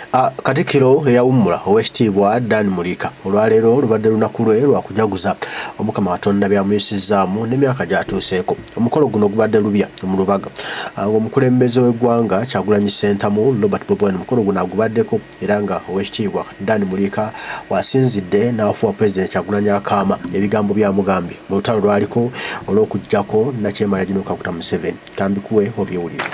Katikkiro eyawummula ow'ekitiibwa Dan Muliika olwaleero lubadde lunaku lwe lwakujaguza Omukama Katonda byamuyisizaamu n'emyaka gy'atuuseeko. Omukolo guno gubadde lubya mu Lubaga. Omukulembeze w'eggwanga Kyagulanyi Ssentamu Robert Bobi omukolo guno agubaddeko era nga ow'ekitiibwa Dan Muliika wasinzidde n'afuwa Pulezidenti Kyagulanyi akaama ebigambo byamugambye mu lutalo lwaliko olw'okuggyako Nakyemala General Kaguta Museveni. Tambikuwe obyewulire.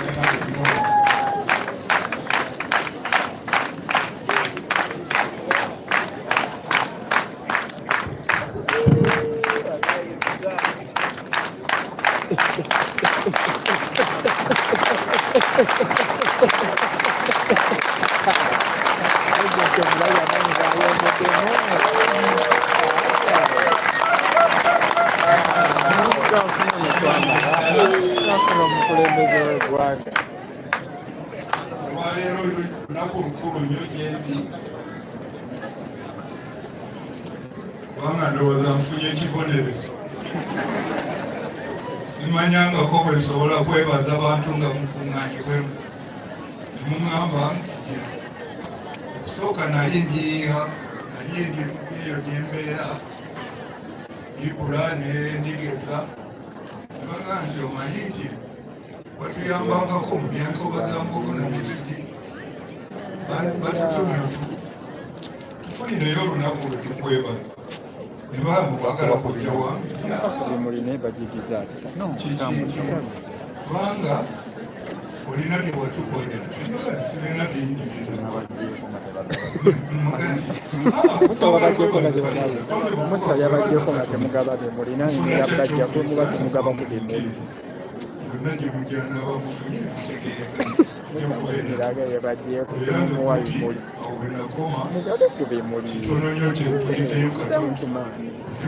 Simanyanga ko bwe nsobola kwebaza abantu nga mukuŋŋaanye bwe mungamba nti okusooka nali njiiha nali endi eyo gyembeera ikula nendigeza nebaga nti omanyi nti watuyambangako mu byankoba za mbogo nabitigi batutumya tufunireyo olunaku lwe tukwebaza nebamubagala kujja wange kubanga olina bye watukolera sirina bingi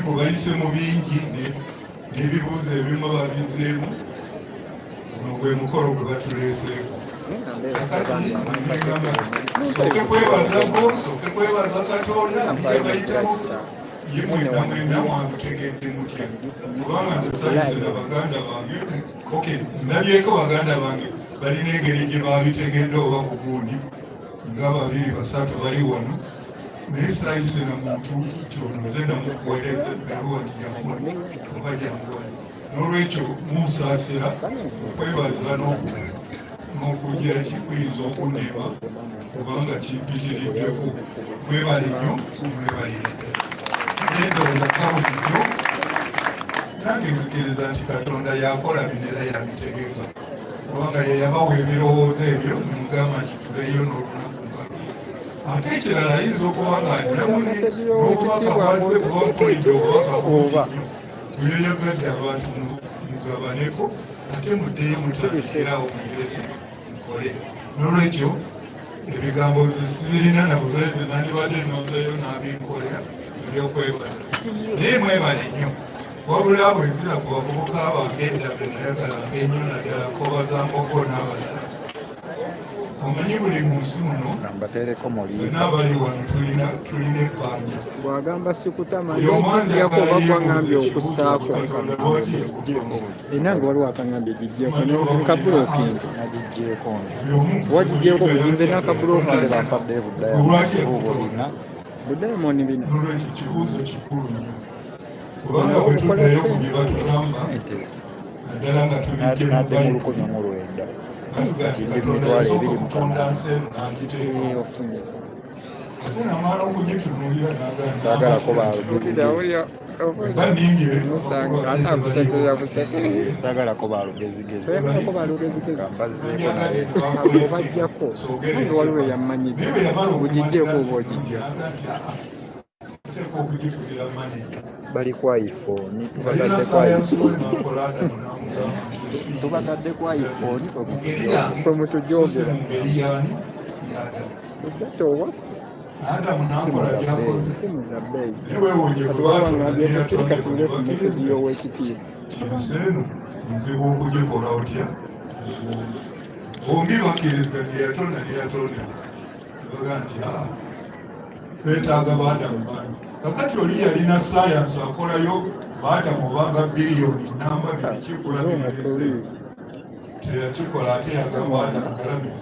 mubayise mu bingi n'ebibuuzo ebimu babizeemu guno gwe mukolo gwe batuleeseeko kakati sooke kwebaza Katonda ndiye bayitamu ye mwena mwamutegedde mutya kubanga nze sayisira baganda bange nabyeko baganda bange balina engeri gye babitegedde oba ku gundi nga 2-3 bali wano naye sayisira muntu kyono nze namukuweereza ebbaluwa nti jamugoni oba jamugoni n'olwekyo munsaasira okwebaza n'okugira kikuyinza okundema kubanga kimpitiriddeko mwebale nnyo mwebalire nendowooza kabulijjo nange nzikiriza nti Katonda yakola binera yabitegeka kubanga yeyabawa ebirowoozo ebyo nemugamba nti tuleyo n'olunaku ate ekirala ayinza okuba nga n'obubaka bwazze bwampulidde obubaka bungi buyeyagadde abantu mugabaneko ate muddeyo mutandikirawo muyirete mukole n'olwekyo ebigambo sibirina nabulweze nandibadde nozayo n'abinkolera ebyokwebaza naye mwebale nnyo wabula bwe nzira ku bavubuka bange eddabe nayagalanga ennyo naddala nkoba za mbogo n'abalala omanyi buli munsi muno fena abali wano tulina ebbanja bwagamba sikutamanjako oba gwangambye okussaako era nga waliwo akangambye gijjeko nkabulokingi nagigyeko wagigyeko buginze n'akabulokingi bampadde budayimoni bina nolwekyo kibuuzo kikulu nnyo kubanga bwe tuddayo ku bye batugamba naddala nga tubijje mu lwenda Katonda yasooka okutonda nsi eno n'agiteeka ate n'amala okugitunuulira saagalako balugezigezibajjako nange waliwo eyamanyidde bugijjeeko oba ogijjako bali ku iPhone tubagadde ku iPhone kwe mutujogera simu za bbeeyi katuwabangaabyekasirikatule ku mesezi y'owekitiibwa nzibu okugikola otya bombi bakkiriza teyatonda baga nti twetaaga baadamu bangi kakati oli yalina sayansi akolayo baadamu obanga biliyoni namba bikikula bimulese teyakikola ate yagamba adamu galamye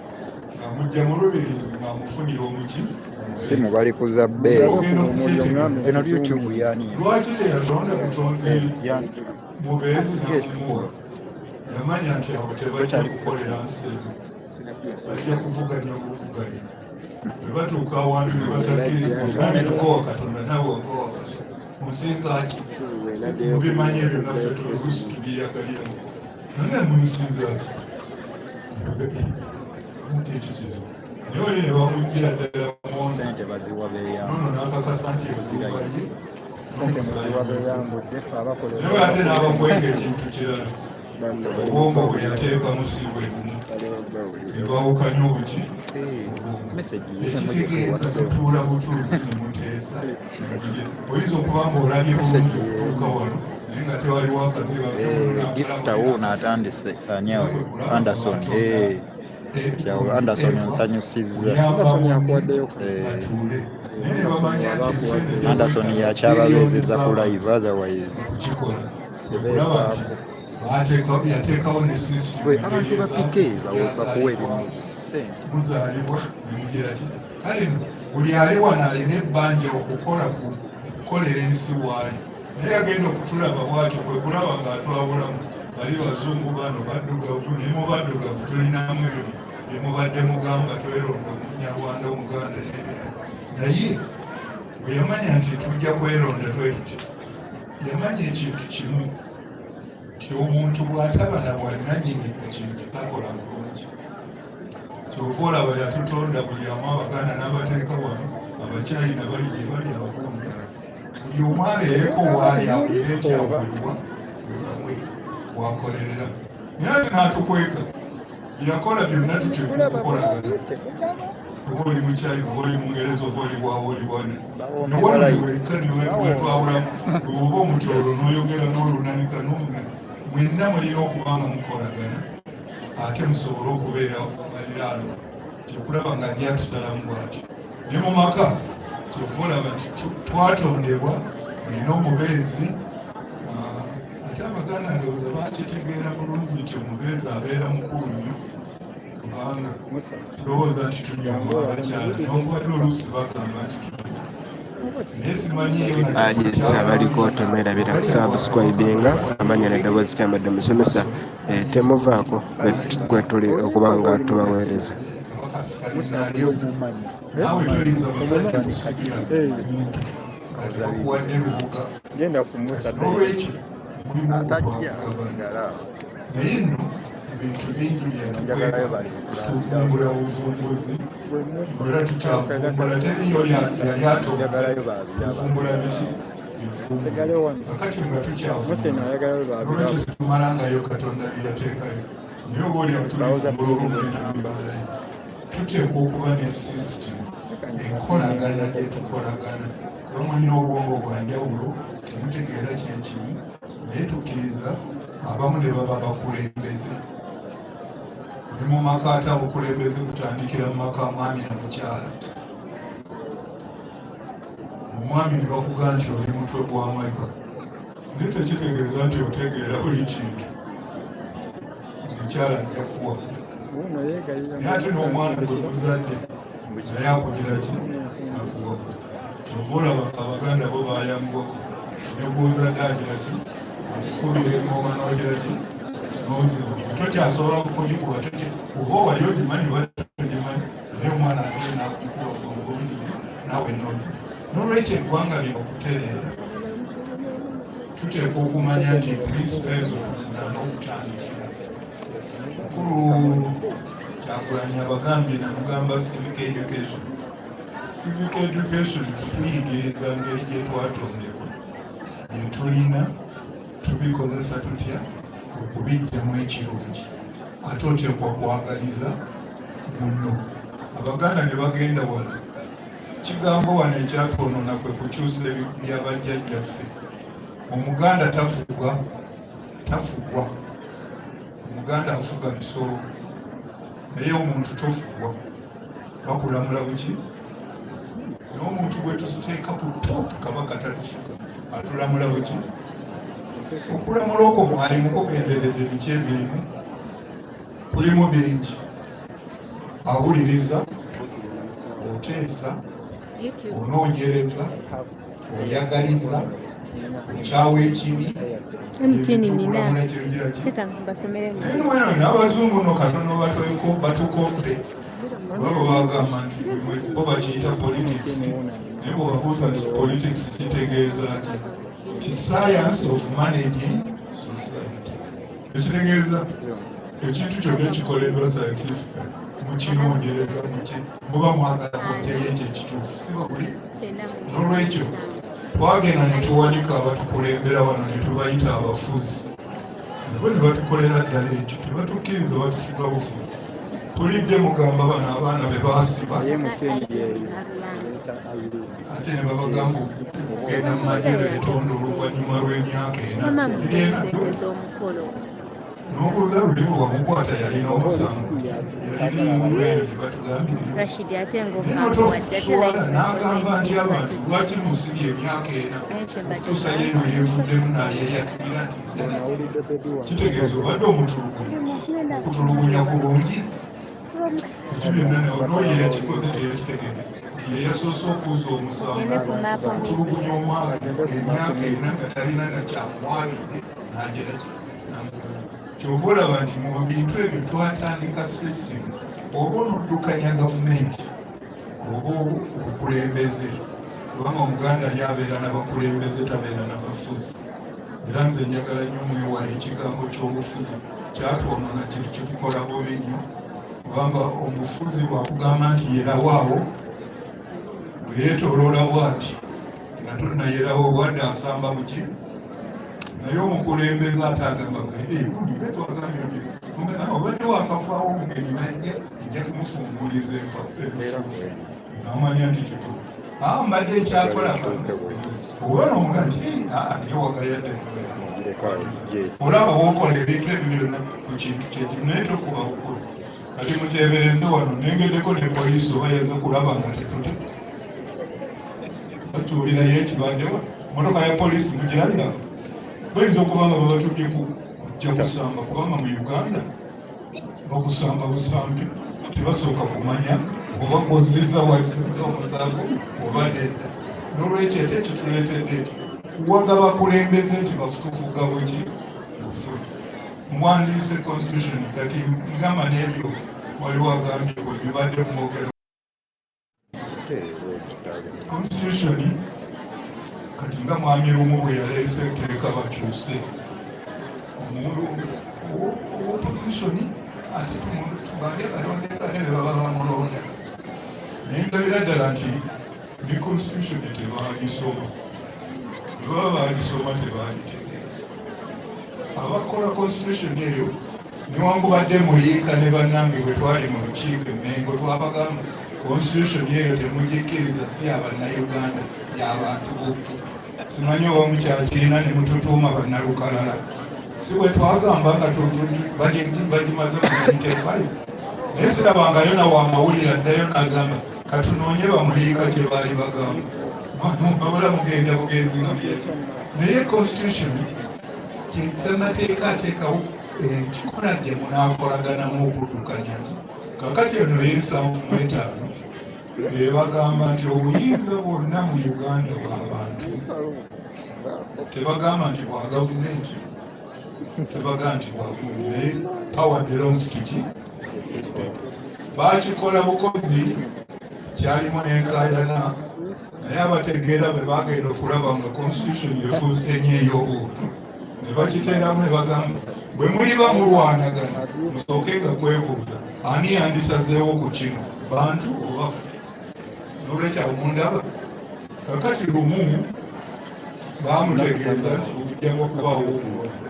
amujja mu lubirizi ng'amufunira omuki simu bali kuza bbeeyi eno YouTube yani lwaki teyatonda butonzi mubeezi n'amumuwa yamanya nti abo tebajja kukolera nsi bajja kuvuganya obuvuganya bebatuuka awantu bebatakirizibwa nalikowa katonda nawe okowa katonda musinzaaki mubimanyi ebyo naffe tulusi tubyeyagaliramu naye mubisinzaaki nti ekikizo naye oli ne bamujjira ddala sente baziwa beeyamba nono n'akakasa nti ebuzibaye sente muziwa beeyambudde fe abakolera naye ate n'abakwega ekintu kirala obwongo bwe yateekamu si bwe bumu ebawukanya obuki ekitegeeza kutuula butuuzi nemuteesa oyinza okuba nga olabye bulungi okutuuka wano naye nga tewaliwo akaziba gifta wuuno atandise anyawe Anderson kyawe Anderson nsanyusizza Anderson yakyababeezeza ku live otherwise yateekawo ne system abantu bapike bakuwa ebimu muzaalibwa nemugira ki kale buli ali wano alina ebbanja okukolera ensi waali naye agenda okutulaba bwatyo kwe kulaba ng'atwabulamu bali bazungu bano baddugavu naye mu baddugavu tulinamu ebyo byemubadde mugamba tweronda omunyarwanda omuganda naye bwe yamanya nti tujja kweronda twetuti yamanya ekintu kimu nti omuntu bw'ataba na bwannannyini ku kintu takola bulungi kyova olaba yatutonda buli amu abaganda n'abateeka wano abakyayina bali gye bali abakonda buli omu abeereko waali awulire nti awulirwa bwe wakolerera naye ate n'atukweka byeyakola byonna tuteekwa okukolagana oba oli mukyali oba oli mungereza oba oli bwawe oli bwane newaliweka niwetwawulamu oba omutyolo n'oyogera n'olunanika n'omugana mwenna mulina okuba nga mukolagana ate musobole okubeera baliraano kyekulaba nga lyatusalamu bwati ne mu maka kyova olaba nti twatondebwa olina omubeezi ate abaganda ndowooza bakitegeera bulungi nti omubeezi abeera mukulu nnyo kubanga kirowooza nti tunyomba abakyala nongwadde oluusi bagamba nti Yes, abaliko temwerabira kusubscribinga amanya n'eddoboozi kyambadde musomesa temuvaako gwe tuli okuba nga tubaweereza. genda kumusa naye nno ebintu bingi byetuvumbula buvumbuzi era tukyavumbula teriyo yali atovumbula biki kakati nga tukyavumbula tetumalangayo katonda byeyateekayo naye oba oli atulivumbula olumulinaambalayo tuteekwa okuba ne system enkolagana gyetukolagana mulina obwongo bwanjawulo temutegeera kyekimu naye tukkiriza abamu ne baba bakulembeze ne mu maka ate obukulembeze kutandikira mu maka mwami na mukyala omwami ne bakugaa nti oli mutwe gwa maka naye tekitegeeza nti otegeera buli kintu omukyala ajja kuwa naye ate n'omwana gwe muzadde naye akugira ki akuwa kyova olaba abaganda bo bayambwako negwozadde agira ki akukubira engoma n'ogira ki n'oziba tokyasobola kukugikuba oba wali ogimanyi batogimanyi naye omwana atole nakugikuba bulungi naawe noziba n'olwekyo eggwanga lino okutereera tuteekwa okumanya nti prinsipo ezo tufuna n'okutandikira mukulu Kyagulanyi abagambye namugamba civic education. Civic education tuyigiriza ngeri gye twatondebwa bye tulina tubikozesa tutya okubijjamu ekirungi ate oteekwa kwagaliza muno. Abaganda ne bagenda wala kigambo wano ekyatwonona kwe kukyusa bya bajjajjaffe. Omuganda tafugwa Omuganda afuga bisolo naye omuntu tofugwa bakulamula buki n'omuntu gwe tuteeka ku top kabaka tatufuga atulamula buki okulamula okwo mwalimu kugenderedde biki ebirimu kulimu bingi awuliriza, oteesa, onoonyereza, oyagaliza, okyawa ekibi, n'abazungu no katono batukodde baba bagamba nti bo bakiyita politics, naye bwebabuuza nti politics kitegeeza nti science of managing society. Ekitegeeza ekintu kyonna ekikoleddwa scientific mukinoonyereza muba mwagala kujjayo ekyo ekituufu, siba buli. N'olwekyo twagenda ne tuwanika abatukulembera wano ne tubayita abafuzi, nabo ne batukolera ddala ekyo, tebatukkiriza batufuga bufuzi. Tulidde mugamba bano abaana be baasiba ate ne babagamba okugenda mu majjero etonda oluvannyuma lw'emyaka n'obuuza lulimu wamukwata yalina omusango, yalina mumbeera gye batugambye n'agamba nti abantu lwaki musibye emyaka ena okutuusa yeeno yeevuddemu nayeyatulira nti kitegeeza obadde okutulugunya kulungi. Ekyo byonna n'oyo yakikoze teyakitegeeza nti yeyasoose okuuza omusango okutulugunya omwaka emyaka ena nga talina nakyamwabidde n'ageraki. Kyova olaba nti mu bintu ebyo twatandika systems oba onoddukanya gavumenti oba obukulembeze, kubanga Omuganda yabeera n'abakulembeze tabeera n'abafuzi. Era nze njagala nnyo mwewala ekigambo ky'obufuzi, kyatwonoona kintu kitukola bubi nnyo, kubanga omufuzi bwakugamba nti yerawaawo bweyeetooloola bw'ati nga tonnayerawo bwadde asamba muki. Naye omukulembeze ate agamba twagambye obadde wakafaawo omugenyi najja nja kumufunguliza ebifuufu namanya nti kituufu mbadde ekyakola oba nomuga nti naye wagayadde olaba wokola ebintu ebyo byonna ku kintu kyekimu naye tokuba bukulu. Kati muteebereze wano nengeddeko ne poliisi oba yaza kulaba nga tetute batuulirayo ekibaddewo motoka ya poliisi mugirabirako. Bayinza okuba nga babatudde kujja kusamba, kubanga mu Uganda bakusamba busambi tebasooka kumanya oba kozeza waziza omusango oba nedda. N'olwekyo ate kituleetedde ekyo kuwaga bakulembeze nti bakutufuga buki bufuzi. Mwandiise constitution kati ngamba n'ebyo waliwo agambyeko bibadde mwogera constitution kati nga mwami lumu bwe yaleese etteeka bakyuse opposition ate tubange balondekate ne baba bamulonda. Naye ndabira ddala nti ne constitution tebaagisoma, ne baba baagisoma tebaagitegeera. Abakola constitution eyo newankubadde Muliika ne bannange bwe twali mu lukiiko Mengo twabagamba constitution eyo temugikkiriza si abannayuganda y'abantu bokka. Simanyi oba mukyakirina ne mututuuma bannalukalala. Si bwe twagamba nga bagimaze mu 95 naye sirabangayo nawamawulire addayo n'agamba katunoonye Bamuliika kye baali bagamba babula mugenda bugenzi nga byeki. Naye constitution kyesamateeka ateekawo ekikola gye munaakolaganamu okuddukanya nti kakati eno ye7:5 bagamba nti obuyinza bwonna mu Uganda bw'abantu. Tebagamba nti bwa gavumenti, tebagamba nti bwakumbe power belongs to ki. Bakikola bukozi kyalimu n'enkaayana, naye abategeera bwe bagenda okulaba nga constitution efuuse nnyo ey'obuntu ne bakiteeramu ne bagamba bwe muliba mulwanagana musookenga kwebuuza ani yandisazeewo ku kino, bantu oba ffe. N'olwekyo mundaba kakati lumu bamutegeeza nti okujjanga okubaawo okulonda.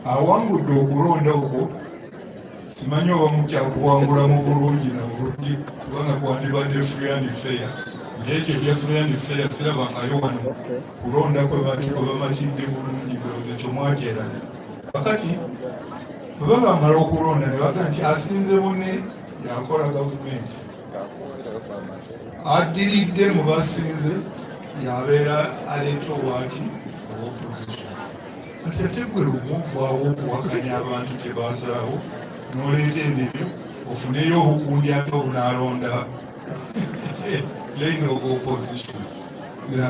Awangudde okulonda okwo simanyi oba mukyakuwangula mu bulungi na bulungi kubanga kwandibadde free and fair. Naye ekyo ebya free and fair sirabangayo wano kulonda kwe bamatidde bulungi bweoze kyo mwakyeranya. Kakati bwe baba bamala okulonda ne baga nti asinze munne yakola gavumenti, addiridde mu basinze yabeera aleeta obwaki opposition. Kati ate gwe lumuvaawo okuwakanya abantu kye baasalawo n'oleeta ebibyo ofuneyo obukundi ate obunaalonda line of opposition.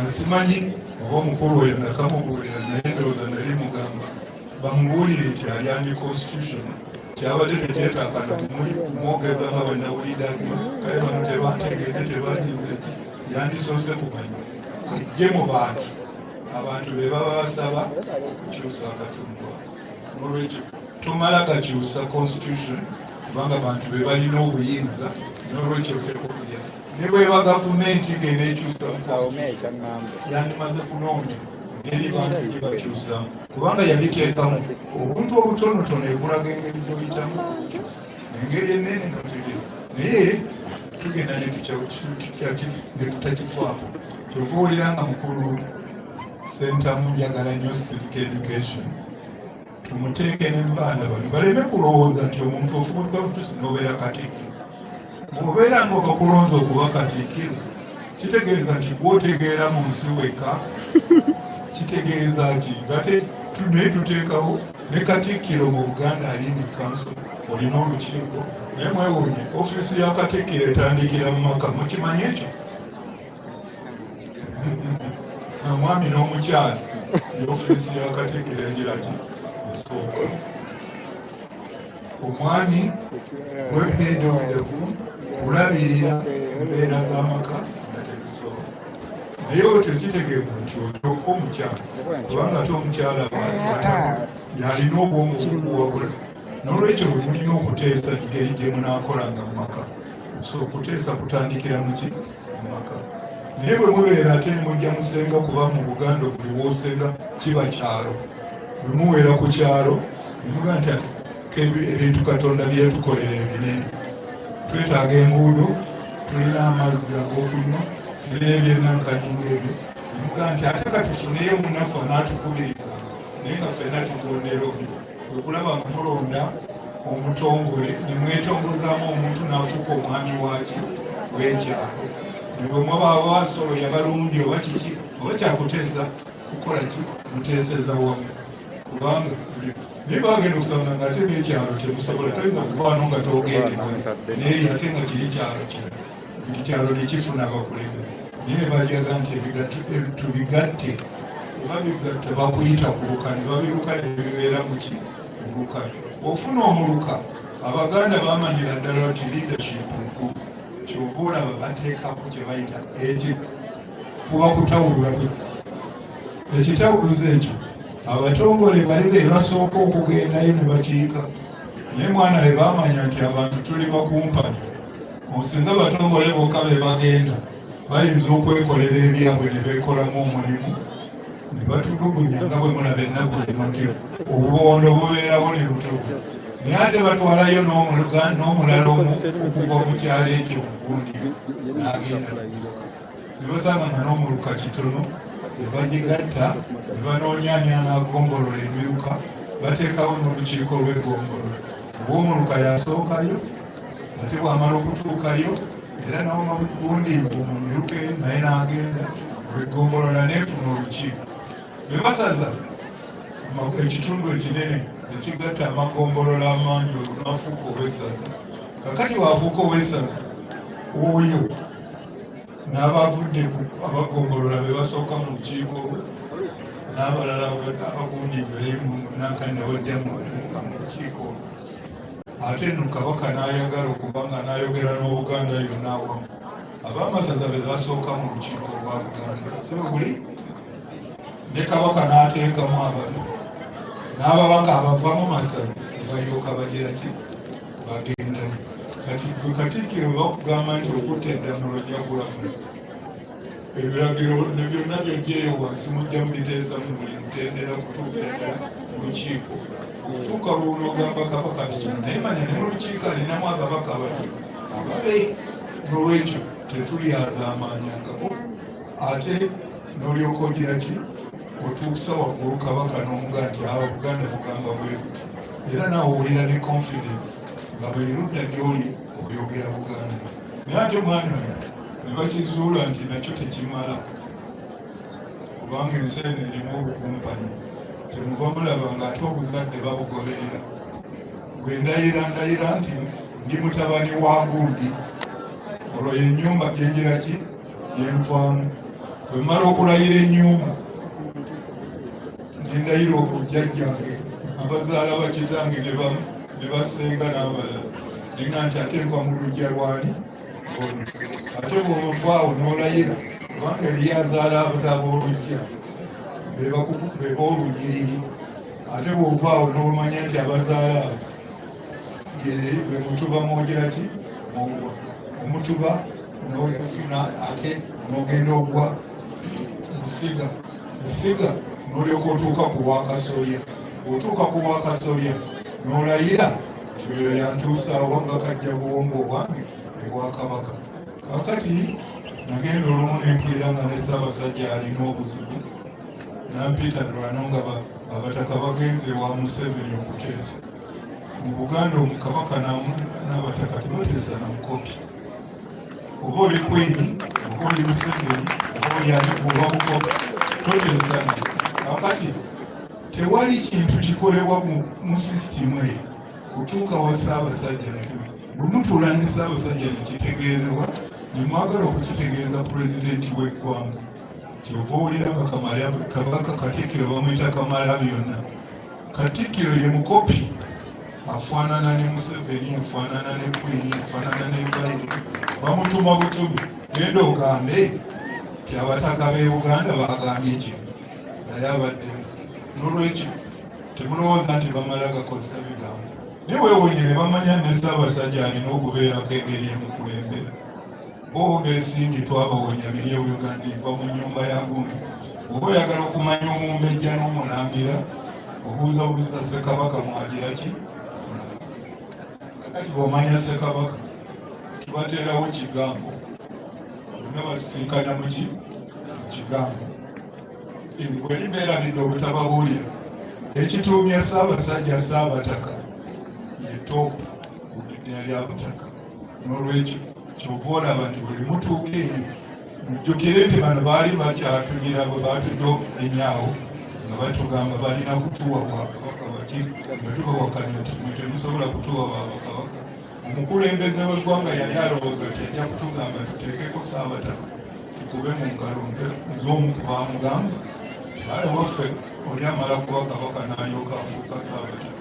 Simanyi oba omukulu oyo nakamubuulira naye ndowooza nali mugamba bamubuulire nti ali andi constitution kyabadde tekyetaagana kumwogeza nga bwe nawulidagi kale bano tebantegedde tebanyize nti yandisoose kumanya ajje mu bantu abantu be baba basaba kukyusa akatundu olwekyo tomala gakyusa constitution kubanga abantu be balina obuyinza n'olwekyo tekulya ne bweba gavumenti genda ekyusa yandimaze kunoonya ngeri bantu gye bakyusamu kubanga yabiteekamu obuntu obutonotono ekulaga engeri gy'oyitamu kukyusa engeri ennene notegera naye tugenda ne tutakifaako kyova owulira nga mukulu sentamu njagala nnyo civic education tumuteeke n'embaana bano baleme kulowooza nti omuntu ofubutukafutusi n'obeera katikkiro bw'obeera nga obakulonza okuba katikkiro kitegeeza nti gwotegeera mu nsi weka kitegeeza ki naye tuteekawo ne katikkiro mu Buganda alini kanso olina olukiiko naye mwewuunye ofiisi ya katikkiro etandikira mu maka mukimanyi ekyo omwami n'omukyala y'ofiisi ya katikkiro egira ki esooka omwami webeedoevu kulabirira embeera z'amaka nga tezisobola naye oyo tekitegeeza nti oyo omukyala kubanga ate omukyala yalina obwongo obukuwabula n'olwekyo bwe mulina okuteesa engeri gye munaakolanga mu maka so okuteesa kutandikira muki mu maka naye bwe mubeera ate nemujja musenga kuba mu Buganda buli woosenga kiba kyalo bwe muweera ku kyalo nemuga nti ebintu Katonda byetukolera ebinene twetaaga enguudo tulina amazzi ag'okunywa tulina ebyennankanyinga ebyo nemuga nti ate katufuneyo munafu anatukubiriza naye nga ffenna tugondera obyo wekulaba nga mulonda omutongole nemwetongozaamu omuntu n'afuuka omwami waki w'ekyalo nebwe mwabaawa nsolo yabalumbye oba kiki oba kyakuteesa kukola ki muteeseza wamu kubanga naye bagenda okusanga nga ate n'ekyalo temusobola toyinza kuvaano nga togende naye ate nga kiri kyalo kino buli kyalo nekifuna abakulembeze naye ne balyaga nti tubigatte oba bigatte bakuyita ku luka ne babiruka ne bibeera muki oluka ofuna omuluka abaganda bamanyira ddala nti leadership nkulu kyova olaba bateekaku kye bayita kuba kutawulula ekitawuluza ekyo abatongole bali be basooka okugendayo ne bakiika naye mwana we bamanya nti abantu tuli bakumpanya osinga abatongole bokka be bagenda bayinza okwekolera ebyabwe ne beekolamu omulimu ne batulugunya nga bwe mulaba ennaku zino nti obubondo bubeerawo ne lutogo naye ate batwalayo n'omulala okuva mu kyalo ekyo mugundi n'agenda ne basanga nga n'omuluka kitono ne bagigatta ne banoonyaanya n'agombolola emiruka bateekawo n'olukiiko lw'egombolola oba omuluka yasookayo ate bw'amala okutuukayo era nawo magundiivu mu miruka naye n'agenda lwegombolola neefuna olukiiko ne basaza ekitundu ekinene ekigatta amagombolola amangi olunafuuka ow'essaza kakati waafuuka ow'essaza oyo n'abavudde abagombolola be basooka mu lukiiko n'abalala abagundiivu erimu nankani nabajja mu lukiiko ate nno kabaka n'ayagala okuba nga n'ayogera n'Obuganda yonna awamu ab'amasaza be basooka mu lukiiko lwa Buganda si bwe guli ne kabaka n'ateekamu ababi n'ababaka abavamu masaza ne balyoka bagira ki bagendamu Katikkiro bakugamba nti okutta eddamulo ojja kulamula ebiragiro ne byonna byojjeeyo wansi mujja mubiteesa mu buli mutendera kutuukira ddala mu lukiiko okutuuka lw'ono ogamba kabaka nti kino naye manya ne mu lukiiko alinamu ababaka bati ababe n'olwekyo tetulyazaamaanyangako ate n'olyoka ogira ki otuusa waggulu kabaka n'omuga nti awo Buganda bugamba bwe buti era naawe owulira ne confidence nga buli ludda gy'oli oyogera Buganda naye ate omwana ne bakizuula nti nakyo tekimala kubanga enseene erimu obukumpani kyemuva mulaba nga ate obuzadde babugoberera bwe ndayira nti ndi mutabani wa gundi olwo ennyumba gyenjira ki yenvaamu bwe mmala okulayira ennyumba ngendayira okujjajjange abazaala bakitange ne basenga n'abalala ninga nti ate nva mu lujja lwani ate bw'ovaawo n'olayira kubanga eriyo azaala abataba olujja beba olunyiriri ate bw'ovaawo n'omanya nti abazaala abo bwe mutuba mwogera ki mogwa omutuba n'ofuna ate n'ogenda ogwa musiga esiga n'olyoka otuuka ku wakasolya otuuka ku wakasolya n'olayira oyo yantuusaawo nga kajja buwongo obwange ebwakabaka kakati nagenda olumu nempulira nga ne Ssaabasajja alina obuzibu nampita lwano nga abataka bagenze wa Museveni okuteesa mu Buganda omukabaka n'abataka tebateesa na mukopi oba oli Queen oba oli Museveni oba oli alikuba mukopi toteesana kakati tewali kintu kikolebwa mu sisitimu eyo kutuuka wa Ssaabasajja bwe mutuula ne Ssaabasajja nekitegeezebwa nemwagala okukitegeeza pulezidenti w'eggwanga kyova owulira nga kabaka Katikkiro bamuyita Kamalabyonna Katikkiro ye mukopi afaanana ne Museveni afaanana ne Queen afaanana ne Bairo bamutuma butumi genda ogambe ti abataka b'e Buganda bagambye kino naye abaddemu n'olwekyo temulowooza nti bamala gakozesa bigambo naye weewonyere bamanya ne Ssaabasajja alina okubeerako engeri emukulembera bo beesimye twabawonya biri Uganda iva mu nnyumba ya gundi oba oyagala okumanya omumbejja n'omulangira obuuzabuuza Ssekabaka mwagira ki kati bw'omanya Ssekabaka tubateerawo kigambo bonna basisinkana mu kigambo bwe libeerabidde obutababuulira ekituumya Ssaabasajja Ssaabataka ye toopu ku ddina ly'abataka n'olwekyo kyova olaba nti buli mutuuka eyo mujjukire nti bano baali bakyatugira bwe batujja okulinyaawo nga batugamba balina kutuwa bwakabaka baki nga tubawakanya nti temusobola kutuwa bwakabaka omukulembeze w'eggwanga yali alowooza nti ajja kutugamba tuteekeko Ssaabataka tukube mu ngalo z'omu kubamugamba ale waffe oli amala kuba kabaka n'alyoka afuuka Ssaabataka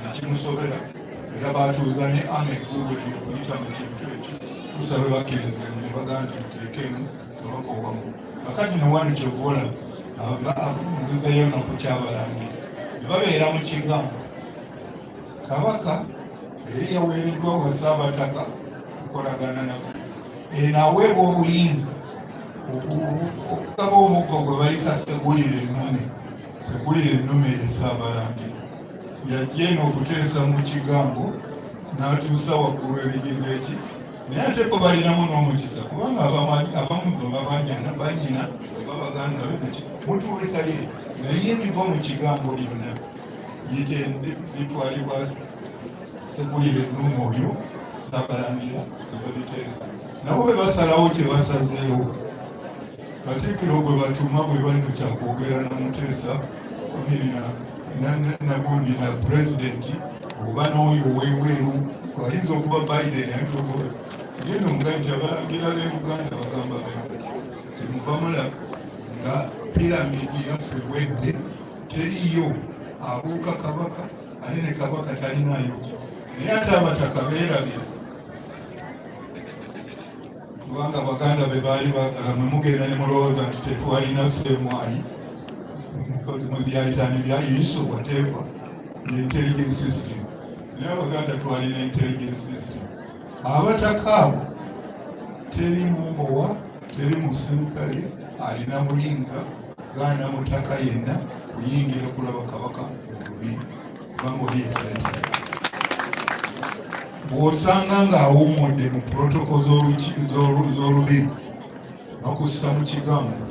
nekimusobera era batuuza ne ameggulu okuyita mu kintu ekyo tusabe bakkiriza ne bagaa nti muteekemu kabaka owamu kakati newanu kyovola nzizeyo nakukyabalangira ne babeera mu kigambo kabaka eri yaweereddwa wa Ssaabataka okukolagana nabo eno aweebwa obuyinza okugaba omuggo gwe bayita segulire ennume ye Ssaabalangira yajja eno okuteesa mu kigambo n'atuusa waggulu ebigize eki naye ate ko balinamu n'omukisa kubanga abamu banyina oba baganda mutuulikaye naye ebiva mu kigambo lyonna bitwalibwa segulire ennume oyo Ssaabalangira ebabiteesa nabo be basalawo kyebasazeewo Katikkiro gwe batuma bwe balina kyakwogera namuteesa omirina nagundi na pulezidenti oba n'oyo weweeru ayinza okuba Biden ayinzaokuba genda omugayi nti abalangira b'e Buganda bagamba bekati temuvamula nga piramidi yaffe wedde teriyo abuuka kabaka ate ne kabaka talinayo naye ate abataka beerabira kubanga Abaganda be baali bagala mwe mugenda ne mulowooza nti tetwalina ssemwali mubyayitani byayiso whatever the intelligence system naye Abaganda twalina intelligence system abataka abo teri mumbowa teri musirikale alina buyinza gaana mutaka yenna kuyingira kulaba kabaka olubiri kubanga oli esente bw'osanga ng'awummudde mu protoko z'olubiri bakussa mu kigambo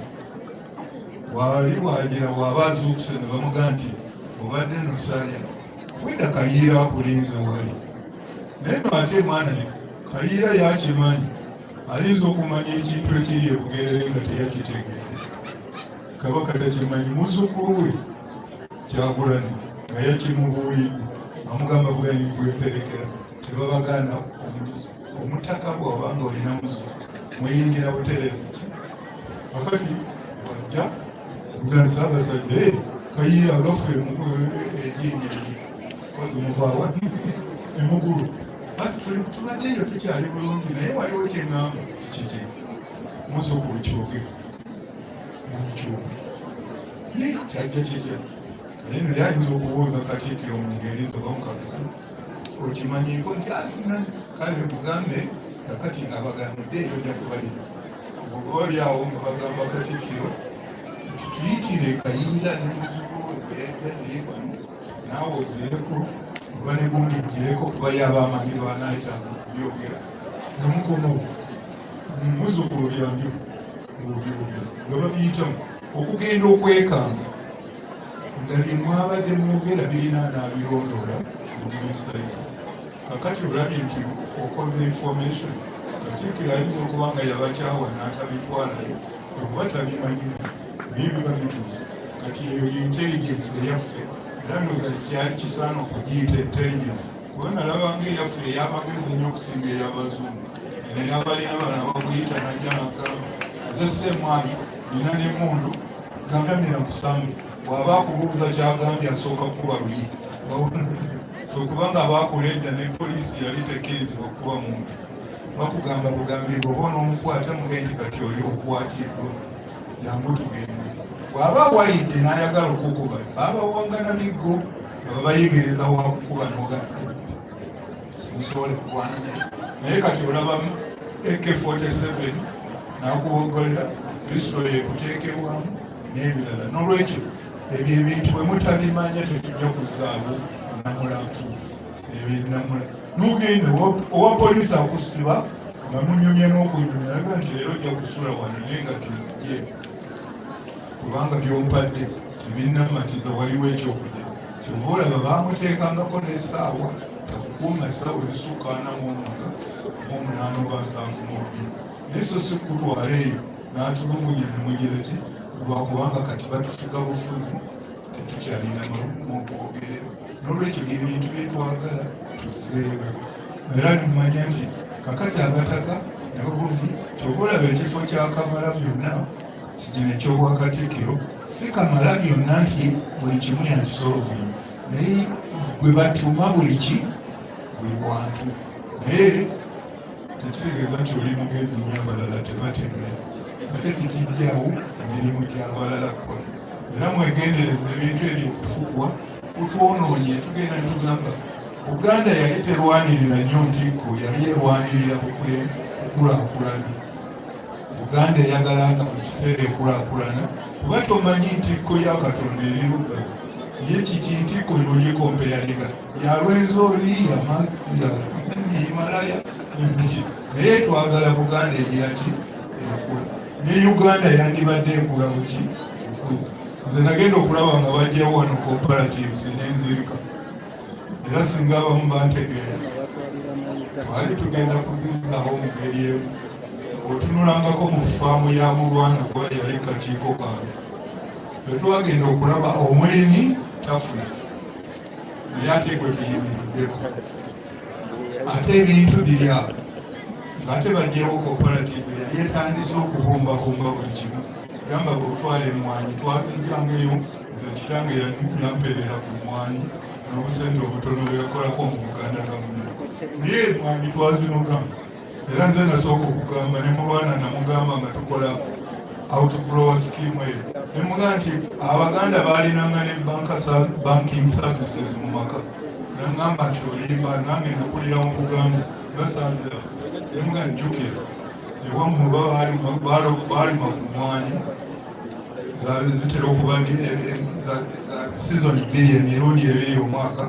wali wagira bw'aba azuukuse ne bamuga nti obadde nosalya wenda Kayiira akulinze wali naye no ate mwana Kayiira yakimanyi ayinza okumanya ekintu ekiri ebugerere nga teyakitegeere kabaka takimanyi muzzukulu we Kyagulanyi nga yakimubuuliddwa amugamba bwani kweperekera tebabagaana omutaka bw'obanga olina muzo mweyingira butereevu akati wajja nga Ssaabasajja kayiira agafu ejingi kozi muvaawa emugulu asi tubaddeeyo tukyali bulungi naye waliwo kyeŋŋamba kiki muzzukulu kyoge mukyume kyajja kitya naye no lyayinza okubuuza Katikkiro mu ngeri zebamukakasa okimanyiiko nti asimanyi kale mugambe kakati abagamuddeeyo ojja kubalira olyawo nga bagamba Katikkiro nti tuyitire kayiira nemuzukulu eyajjaliibwa naawe ogireko oba ne gundi ogireko kuba yaba amanyi lwanaayitanga okubyogera nomukono muzukulu lyambyo nga babiyitamu okugenda okwekanga nga bye mwabadde mwogera birina n'abirondoola muminisayika kakati olabye nti okoze information Katikkiro ayinza okuba nga yabakyawa n'atabitwalayo okuba tabimanyi naye biba bituuse kati eyo intelligence eyaffe era ndooza kyali kisaana okugiyita intelligence kuba nalabanga eyaffe ey'amagezi ennyo okusinga ey'abazungu naye abalina bana bakuyita najja nakamba ze ssemwali nina n'emmundu gandamira kusamu bw'aba akubuuza kyagambye asooka kuba luyi kubanga abakuledda ne poliisi yali tekkirizibwa okuba muntu bakugamba bugambibwa oba n'omukwata muge nti kati oli okwatiddwa jangu tugende bw'aba awalidde n'ayagala okukuba babawangana miggo nga babayegereza wakukuba n'ogamba simusobole kukwana naye kati olabamu AK-47 n'akuwogolera pisitolo yekuteekebwamu n'ebirala n'olwekyo ebyo ebintu bwe mutabimanya tetujja kuzaawo namula ntuufu ebyenamula n'ogenda owa poliisi akusiba nga munyumya n'okunyumya laga nti leero ojja kusula wano naye nga tuzijje kubanga byompadde tebinnamatiza waliwo ekyokulya kyova olaba bamuteekangako n'essaawa takukuuma essaawa ezisukka 48 oba 72 naye so si kutwala eyo n'atulungunya nemugira ki lwakubanga kati batufuga bufuzi tetukyalina mukwogerera n'olwekyo ebintu byetwagala tuzeewo era nimumanya nti kakati abataka nabagundi kyova olaba ekifo kyakamala byonna kigina ekyobwa Katikkiro si kamala byonna nti buli kimu yansolving naye gwe batuma buli bantu naye tekitegeeza nti oli mugezi nnyo abalala tebategera ate tikijjawo emirimu gy'abalala kukola era mwegendereza ebintu ebyo okufugwa kutwonoonye tugenda netugamba Buganda yali terwanirira nnyo ntikko yali yerwanirira okukulaakulana Buganda eyagalanga mu kiseera ekulaakulana kuba tomanyi ntikko ya Katonda eriruga ye kiki ntikko yolyekompeyaliga yalwenza oli yimalaya naye twagala Buganda egiraki ekula ne Uganda yandibadde ekula buki okuza nze nagenda okulaba nga bajjawo wano cooperatives n'enzirika era singa abamu bantegeera twali tugenda kuzizaho mu ngeri emu otunulangako mu faamu ya mulwana kuba yali kakiiko kange twetwagenda okulaba omulimi tafuna naye ate gwe tuyimiriddeko ate ebintu biri awo ng'ate bajjewo cooperative yali etandise okubumbabumba buli kimu gamba bwotwala emmwanyi twazinjangaeyo nze kitange yamperera ku mmwanyi n'obusente obutono bwe yakolako mu Buganda gavumenti naye emmwanyi twazinogamba era nze nasooka okugamba ne mulwana namugamba nga tukola outgrower scheme eyo nemugamba nti Abaganda baalinanga ne banking services mu maka nangamba nti olimba nange nakulira mu Buganda basanzira nemugamba jjukira ewammwe baalima ku mmwanyi zitera okuba season 2 emirundi ebiri omwaka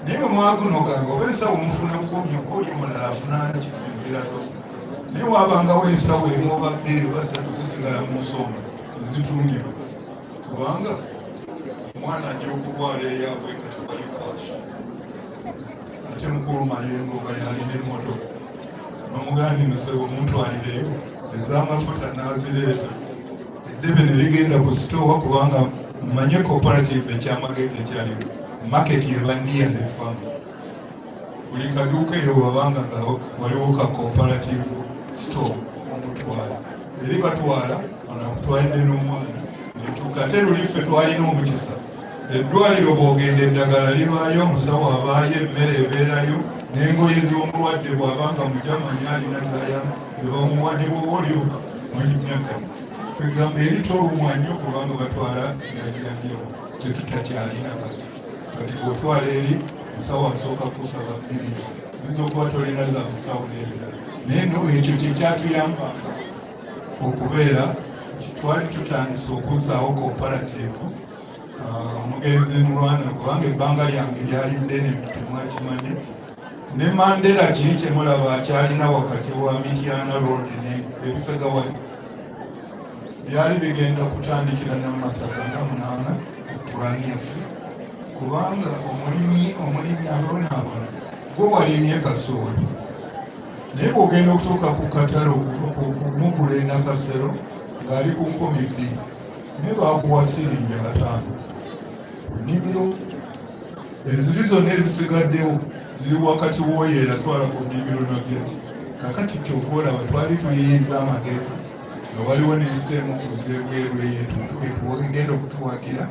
naye bwe mwagunoganga oba ensawo mufuna bukomya okoli omulala afunaana kisinzira tofu naye wabangawo ensawo emu oba 2 oba 3 zisigala mu nsonga ezitundibwa kubanga omwana ajja okubwala eyabwe katabali kwashi ate mukulu mayengo nga yalina emmotoka nomugandi nosebe omuntwalireyo ez'amafuta n'azireeta eddebe ne ligenda ku sitoowa kubanga mumanye cooperative ekyamagezi ekyaliwo market yebandiya ne famu buli kaduuka eyo wabanga nga waliwo ka cooperative store omutwala eri batwala anakutwalidde n'omwana netuuka ate luliffe twalina omukisa eddwaliro bw'ogenda eddagala libaayo omusawo abaayo emmere ebeerayo n'engoye z'omulwadde bw'abanga mujamanya alina zaya zebamuwa ne bwoba oli myaka kwegamba eri tolumwa nnyo kubanga batwala najjanjabo kyetutakyalina kati bwotwala eri musawo asooka kusaba bbiri oyinza okuba tolina za musawo n'ebirala naye no ekyo kyekyatuyamba okubeera twali tutandise okuzzaawo cooperative omugenzi mulwana kubanga ebbanga lyange lyali ddene temwakimanye ne Mandela kiri kyemulaba akyalina wakati wa Mityana Road n'ebisaga wali byali bigenda kutandikira namasaka nga 8 pulani yaffe kubanga omulimi abonaabona gwe walimye kasooli naye bw'ogenda okutuuka ku katale okumugula enakasero ng'ali ku 12 naye baakuwa siringi 5 ku nnimiro eziri zonna ezisigaddewo ziri wakati w'oyeera twala ku nnimiro nageti kakati kyokuolaba twali tuyiyiza amagezi nga waliwo n'enseemu kuzeebweru eyetugenda okutuwagira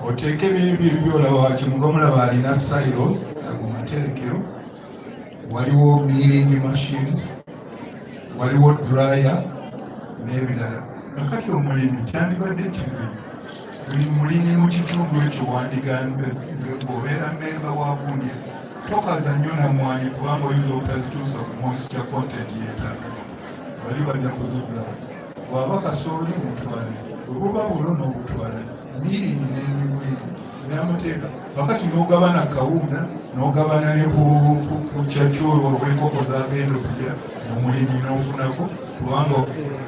oteeke ebintu byolaba wakimuga omulaba alina silos ago materekero waliwo milling machines waliwo dryer n'ebirala kakati omulimi kyandibadde kizibu buli mulimi mu kitundu ekyo wandigambe ng'obeera mmemba wa gundi tokaza nnyo namwanyi kubanga oyinza obutazituusa ku moisture content yeetaaga bali bajja kuzigula bw'aba kasooli mutwale bwe buba bulo n'obutwala mirini n'emibwiri n'amateeka wakati n'ogabana kawunda n'ogabana ne ku kyakyolwa olw'enkoko zagenda okujja omulimi n'ofunako kubanga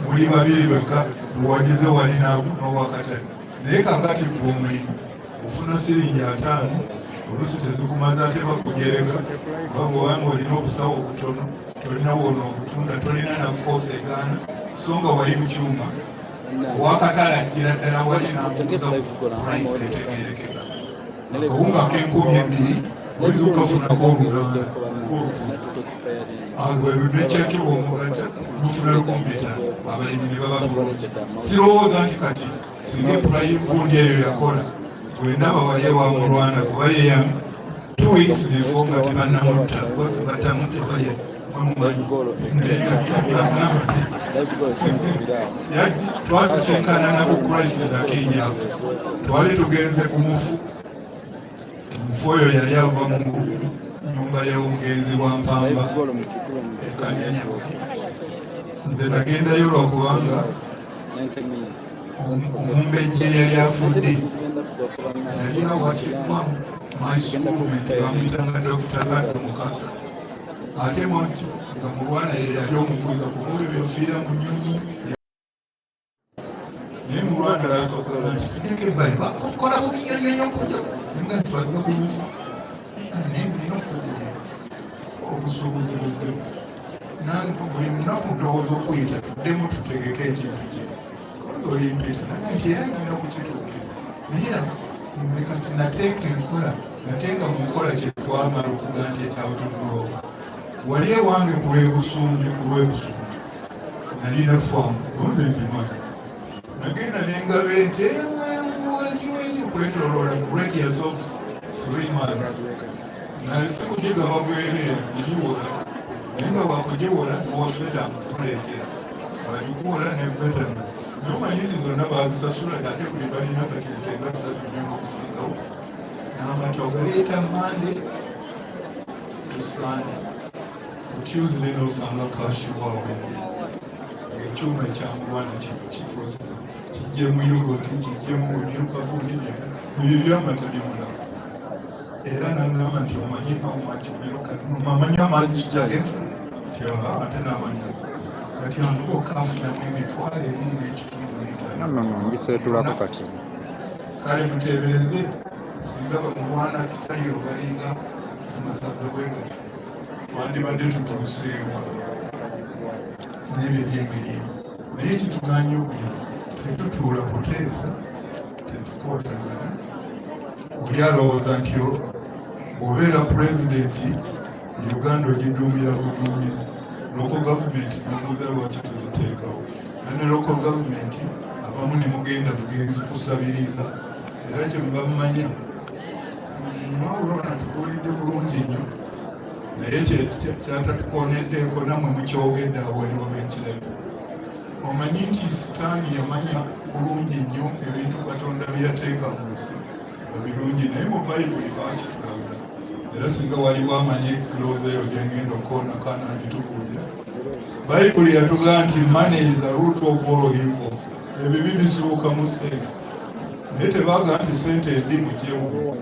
muli babiri bekka bwewageze wali n'owakatale naye kakati bw'omulimi ofuna siringi 5 oluusi tezikumaze ate bakujereka babwewanga olina obusawo obutono tolina wona obutunda tolina na force egaana so nga wali mu kyuma owakatale ajjira ddala wali n'amuguza price etegerekeka akawunga k'N2,000 oyinza okafunako oluganda nekyakyo bw'omugata lufuna 1,500 abalimi ne baba bulungi sirowooza nti kati singa epulayi gundi eyo yakola bwendaba wali ewamulwana kuba yeyamu 2 weeks before nga tebannamutta batamu tebaye twasisinkana nabo Christ nga Kenya twali tugenze ku mufu oyo yali ava mu nyumba y'omugenzi wa Mpamba ekanyanya nze nagendayo lwakubanga omumbejje yali afudde yali awasiddwa my schoolmate bamuyitanga Dr. Kaddo Mukasa ate monti nga mulwana ye yali omukuza kuba ebyo byofiira mu nnyonyi naye mulwana lasookaga nti tuddeko ebbali bakukola bubinyonyonyo okuja nga twaza kulufu naye nina okugula obusuubuzi buzibu buli munaku ndowooza okuyita tuddemu tutegeke ekintu kye koza olimpita naye nti era nina okukituukira naye era nze kati nateeka enkola nateeka mu nkola kyetwamala okuga nti ekyawo tutulooba wali ewange ku lw'ebusumbi nalina faamu oze ntimanyi nagenda nengaba ente kwetoloola radius of 3 miles naye si kugigaba bwereere kugiwola naye nga wakugiwola owafetamu tuleekera wagikuwola nevetamu nomanyi nti zonna bazisasula ate buli balina kati ente nga 3 okusingawo n'amatwa galeeta mande to Sunday ku Tuesday n'osanga kashi waawe ekyuma ekyamulwana kikozesa kijjemu yogoti kijjemu ebyukagundi ebyo byamata byomulamu era nagamba nti omanyi amanyi amaanyi kikyageza ate n'amanya kati anduka okafunamu emitwalo 2.5 ngiseetulako kati kale muteebereze singa bamulwana sitayiro balinga amasaza bwegati twandibadde tutuuseewa n'ebyo ebyengeri naye kituganye okuyo tetutuula kuteesa tetukootagana oli alowooza nti bw'obeera pulezidenti Uganda ogidduumira buduumizi. Local government nemubuuza lwaki tuziteekawo. Ne local government abamu ne mugenda bugenzi kusabiriza. Era kye muba mumanya mwawulona tubuulidde bulungi nnyo naye kyatatukooneddeeko namwe mukyogedde awo waliwo b'ekirabo. Omanyi nti Sitaani yamanya bulungi nnyo ebintu Katonda byeyateeka mu nsi nga birungi naye mu Bayibuli baakitulabula. Era singa waliwo amanye ekiloozi eyo gyengenda okukoonako anaagitubuulira. Bayibuli yatugamba nti money is the root of all evil. Ebibi bisibuka mu ssente. Naye tebaaga nti ssente ebi mu kyewugo.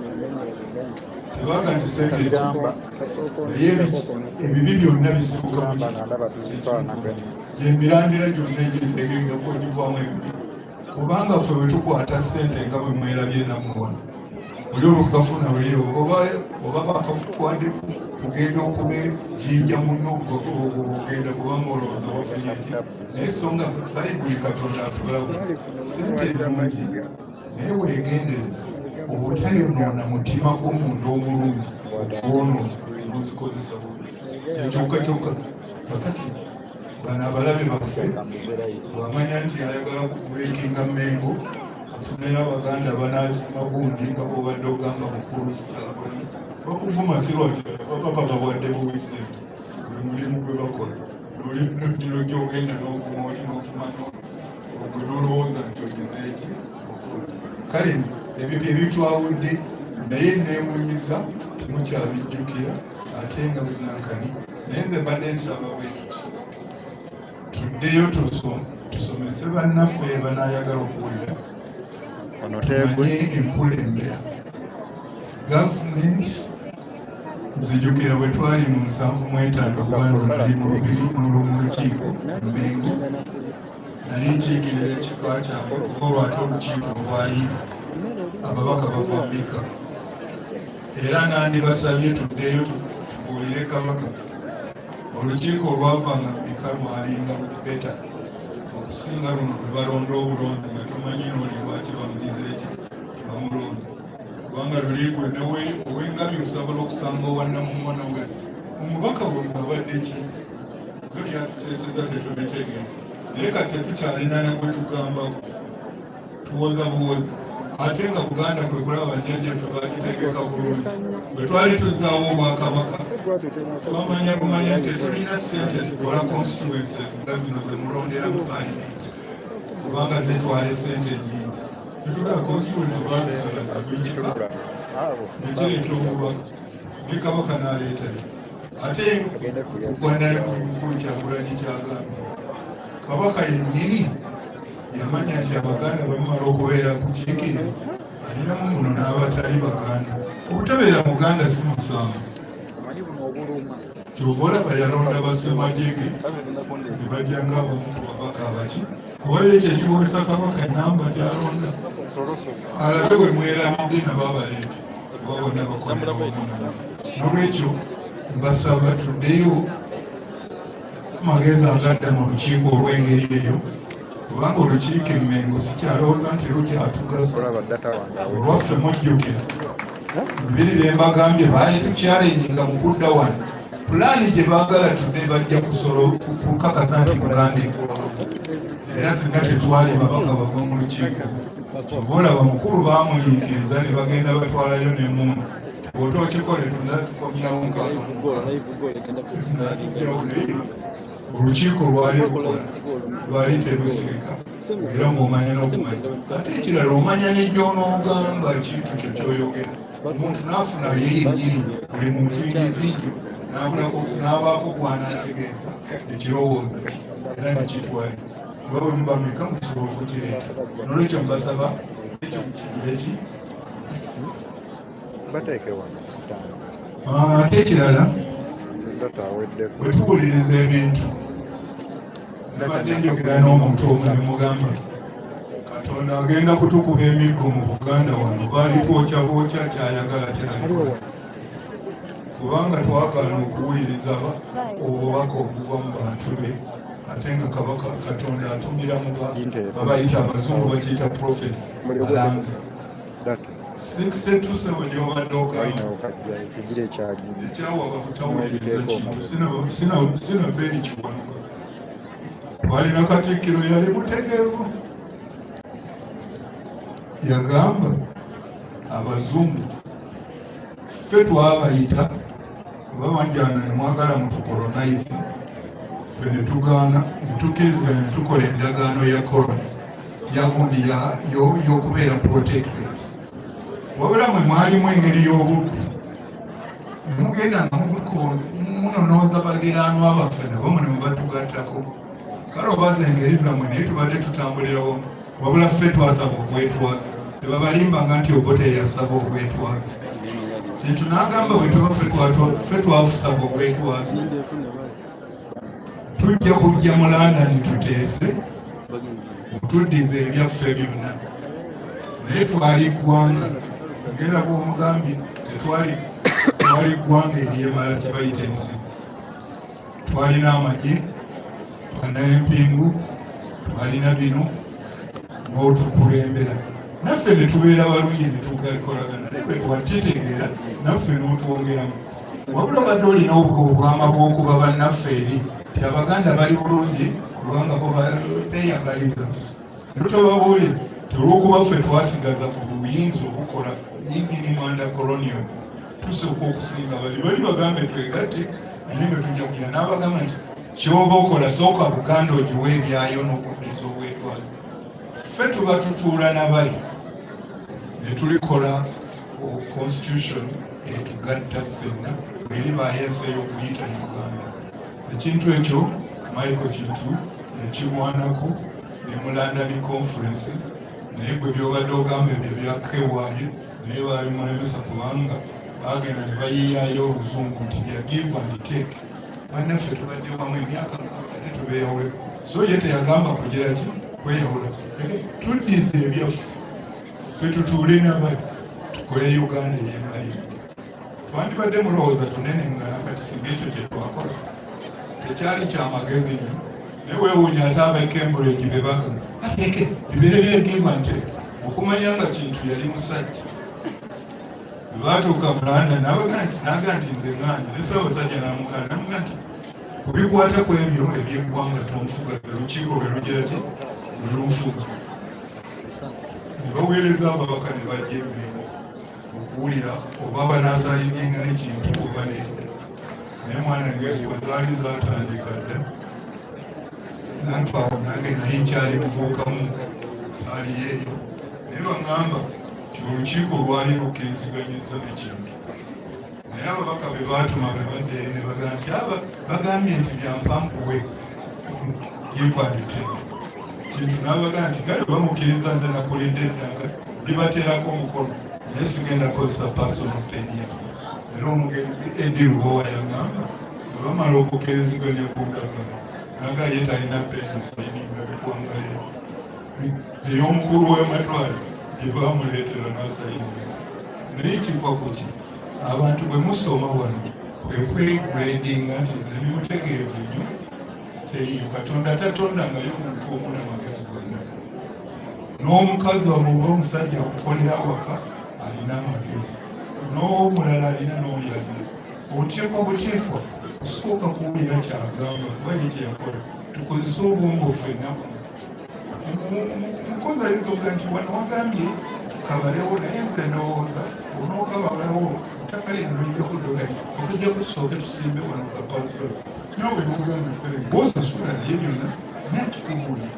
Tebaaga nti ssente ebi. Naye ebibi byonna bisibuka mu kyewugo. Gyemirandira gyonna egyetegeka okugivaamu ebibi. Kubanga ffe bwe tukwata ssente nga bwe mwerabye nammwe wano. Oli olukafuna buli oba bakakukwaddeko kugenda okube jjinja munno ogenda kubanga olowooza wafunye ki. Naye songa Bayibuli Katonda atulaga ssente ennungi naye weegendeze obutayonoona mutima gw'omuntu omulungi ogwonoona ozikozesa bubi. Kyokka kakati bano abalabe baffe bamanya nti ayagala kubulekinga Mmengo afunayo Abaganda banaazima gundi nga bw'obadde ogamba mukulu sitalabona bakuvuma si lwaki bapapa babwadde bubise buli mulimu gwe bakola nolino gyogenda n'ofuma oli n'ofuma ogwe n'olowooza nti ogeze eki kale ebyo bye bitwawudde naye neewunyiza temukyabijjukira ate nga binankani naye nze mbadde nsaba bwetuti tuddeyo tusomese bannaffe banaayagala okuwulira tumanye enkulembera gavumenti. Nzijukira bwe twali mu 7-5 Uganda nali mu lukiiko Mmengo nali nkiikirira ekika kyange olwate olukiiko lwali ababaka bava Amerika era nandibasabye tuddeyo tubuulire Kabaka. Olukiiko olwavanga Amerika lwalinga beta okusinga luno lwe balonda obulonzi nga tomanyi noli lwaki bamugize eki bamulonzi kubanga luligwe newe ow'engabi osobola okusanga owannamumwana we omubaka bwe mwabadde ki nga byatuteeseza tetubitegeera naye kati tetukyalina ne gwe tugambako tuwoza buwozi ate nga Buganda kwe kulaba bajjajjaffe bagitegeka bulungi bwe twali tuzaawo Obwakabaka kumanya nti tulina ssente zikola constituencies nga zino ze mulonderamu paalimenti kubanga zetwala essente nnyingi tetulaba constituency bazisala bitika nekireeta obubaka ne Kabaka n'aleetayo ate Uganda ne mukulu Kyagulanyi kyagamba Kabaka yennyini yamanya nti Abaganda bamala okubeera ku Katikkiro alinamu muno n'abatali Baganda. Obutabeera Muganda si musango. Kyova olaba yalonda bassemajjege ne bajja ng'abamu ku babaka abaki kuba ekyo ekibuusa Kabaka namba gyalonda alabe bwe mwerabidde nababaleete kuba bonna bakolera wamu. N'olwekyo mbasaba tuddeyo amagezi agadda mu lukiiko olw'engeri eyo kubanga olukiiko Mmengo sikyalowooza nti lukyatugasa olwaffe mujjukira bibiri bye mbagambye baali tukyalenga mu kudda wano pulaani gye baagala tudde bajja kukakasa nti Buganda eggwawo era singa tetwali babaka bava mu lukiiko olaba mukulu baamuyiikiriza ne bagenda batwalayo n'emmundu bw'ota okikole tunda tukomyawo olukiiko lwali terusirika era ng'omanya n'okumanya ate ekirala omanya n'egyonoogamba kintu kyo kyoyogera omuntu n'afuna yeyennyini buli muntu individu n'abaako gw'anaategeeza ekirowoozo ki era nekitwali kuba bwe muba meka mukisobola okukireeta n'olwekyo mbasaba ekyo mukigireki ate ekirala bwe tuwuliriza ebintu nabadde njogera n'omuntu omu ne mugamba Katonda agenda kutukuba emiggo mu Buganda wano baali twokya kyayagala kyalikola kubanga twagaana okuwuliriza obubaka obuva mu bantu be ate nga Kabaka Katonda atumira mu babayita abazungu bakiyita prophets alanzi 62 gy'obadde okamba ekyawa bakutawuliriza kintu sina bbeeri kiwanuka. Twalina Katikkiro yali mutegeevu, yagamba abazungu ffe twabayita kuba banjana ne mwagala mutukolonaize, ffe ne tugaana ne tukkiriziganya ne tukola endagaano ya koloni yagundi y'okubeera protected. Wabula mwe mwalimu engeri y'obubbi, ne mugenda nga munonooza bagiraanwa baffe nabo ne mubatugattako. Kale obaza engeri zammwe naye tubadde tutambulirawo, wabula ffe twasaba okwetwaza. Tebabalimbanga nti Obote yasaba okwetwaza. Kintu n'agamba bwe tuba ffe twasaba okwetwaza, tujja kujja mu London tuteese mutuddize ebyaffe byonna. Naye twali ggwanga, ngera bw'omugambye twali ggwanga eryemala tebayita ensi. Twalina amagye, twalina empingu, twalina bino n'otukulembera. Naffe ne tubeera balungi ne tugakolagana, naye bwe twatitegeera naffe n'otwongeramu. Wabula obadde olina obwama bw'okuba bannaffe eri ti Abaganda bali bulungi kubanga bo beeyagaliza. Tutobabuulira ti olw'okuba ffe twasigaza ku buyinza obukola yingini mwanda colonial, tusooka okusinga bali bagambe twegatte, naye nga tujja kugira n'abagamba nti ky'oba okola sooka Buganda ogiwa ebyayo n'okukkiriza obwetwaze. Ffe tuba tutuula nabali ne tulikola constitution etugatta ffenna eri bayense y'okuyita Uganda. Ekintu ekyo Michael Kintu ekimwanako ne mu London conference, naye gwe byobadde ogamba ebyo byakewaayo naye babimulemesa kubanga bagenda ne bayiiyaayo oluzungu nti bya give and take. Bannaffe tubadde wamu emyaka ne tubeeyawuleko, so ye teyagamba kugira ki kweyawula. Tuddize ebyaffe ffe tutuule nabali tukole Uganda ey'emmalire. Twandibadde mulowooza tunene ngana kati singa ekyo kye twakola tekyali kyamagezi nnyo, naye weewuunya ate ab'e Cambridge be bagamba ateke bibeere bya give and take, okumanya nga Kintu yali musajja. Baatuuka mu London n'aga nti nze nganja, ne Ssaabasajja n'amugamba nti ku bikwata ku ebyo eby'eggwanga tonfugaza, lukiiko lwe lugira ki lunfuga. Ne baweereza ababaka ne bajja emmengo okuwulira oba banaasaalininga ne Kintu oba nedda. Naye mwana ngeri wazaali zaatandika dda, nanfaawo nange nali nkyali muvuukamu saali yeeyo, naye baŋŋamba ti olukiiko lwali lukkiriziganyizza ne Kintu. Naye ababaka be baatuma be badde eri ne bagamba nti bagambye nti byampankuwe give and take. Kintu n'abagamba nti kale bamukkiriza nze nakulidde eddanga libateerako omukono naye sigenda kukozesa personal opinion. Era omugenzi Eddie Lubowa yagamba bwe bamala okukkiriziganya ku ndagaano naga ye talina peni sayininga bikwanga ey'omukulu w'amatwale gye baamuleetera n'asayininga. Naye kiva ku ki? Abantu bwe musoma wano kwe kwegradinga nti nze ndi mutegeevu nnyo, siteeyo Katonda tatondangayo omuntu omu n'amagezi gonna. N'omukazi oba omusajja akukolera waka alina amagezi, n'omulala alina n'oli alina. Oteekwa buteekwa kusooka kuwulira kyagamba kuba ye kyeyakola. Tukozese obwongo ffenna. Mukozi ayinza okuga nti wano wagambye tukabalewo, naye nze ndowooza onookabalewo ettaka lino lijja kuddoganya okujja kutusooke tusimbe wano ka pasipolo. Naawe n'ogamba bw'osasula naye byonna naye tukubuli